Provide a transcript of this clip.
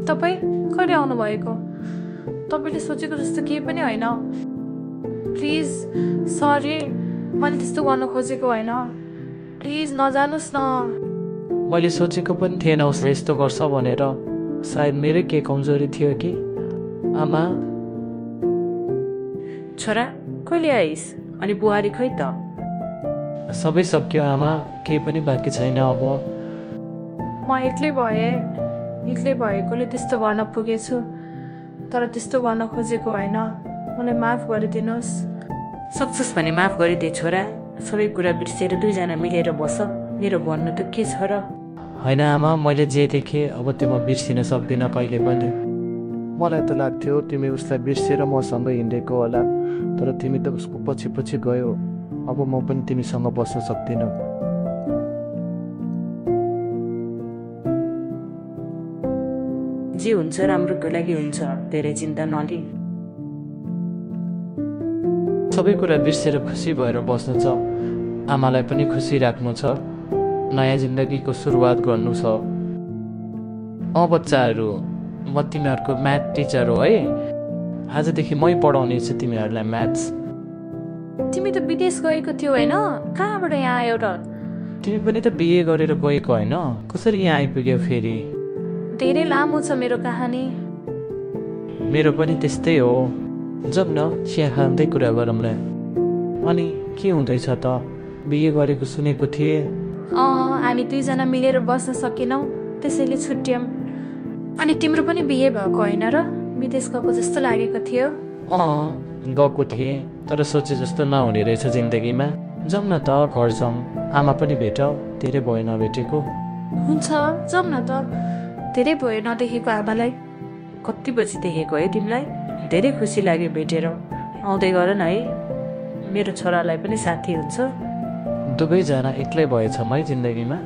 तपाईँ कहिले आउनुभएको? तपाईँले सोचेको जस्तो केही पनि होइन। प्लिज सरी, मैले त्यस्तो गर्न खोजेको होइन। प्लिज नजानुहोस् न। मैले सोचेको पनि थिएन उसले यस्तो गर्छ भनेर। सायद मेरै केही कमजोरी थियो कि। आमा छोरा कहिले आइस? अनि बुहारी खै त? सबै सक्यो आमा, केही पनि बाँकी छैन अब। म एक्लै भएकोले त्यस्तो गर्न पुगेछु, तर त्यस्तो गर्न खोजेको होइन। मलाई माफ गरिदिनुहोस्। सक्छस् भने माफ गरिदे छोरा। सबै कुरा बिर्सेर दुईजना मिलेर बस। मेरो भन्नु त के छ र? होइन आमा, मैले जे देखेँ अब त्यो म बिर्सिन सक्दिनँ कहिले पनि। मलाई त लाग्थ्यो तिमी उसलाई बिर्सेर मसँग हिँडेको होला, तर तिमी त उसको पछि पछि गयो। अब म पनि तिमीसँग बस्न सक्दिनँ। जे हुन्छ राम्रोको लागि हुन्छ, धेरै चिन्ता नलि। सबै कुरा बिर्सेर खुसी भएर बस्नु छ। आमालाई पनि खुसी राख्नु छ। नयाँ जिन्दगीको सुरुवात गर्नु छ। बच्चाहरू, म तिमीहरूको म्याथ टिचर हो है। आजदेखि मै पढाउने छु तिमीहरूलाई म्याथ्स। तिमी त विदेश गएको थियो होइन? कहाँबाट यहाँ आयो र? तिमी पनि त बिए गरेर गएको होइन? कसरी यहाँ आइपुग्यो फेरि? धेरै लामो छ मेरो कहानी। मेरो पनि त्यस्तै हो। जाउँ न, चिया खाँदै कुरा गरौँला। अनि के हुँदैछ त? बिए गरेको सुनेको थिएँ। हामी दुईजना मिलेर बस्न सकेनौँ, त्यसैले छुट्यौँ। अनि तिम्रो पनि बिहे भएको होइन र? विदेश गएको जस्तो लागेको थियो। गएको थिएँ, तर सोचे जस्तो नहुने रहेछ जिन्दगीमा। जाउँ न त, घर जाउँ। आमा पनि भेटौ, धेरै भयो नभेटेको। हुन्छ, जाउँ न त। धेरै भयो नदेखेको आमालाई। कति बजी देखेको है तिमीलाई? धेरै खुसी लाग्यो भेटेर। आउँदै गर न है, मेरो छोरालाई पनि साथी हुन्छ। दुवैजना एक्लै भएछौँ है जिन्दगीमा।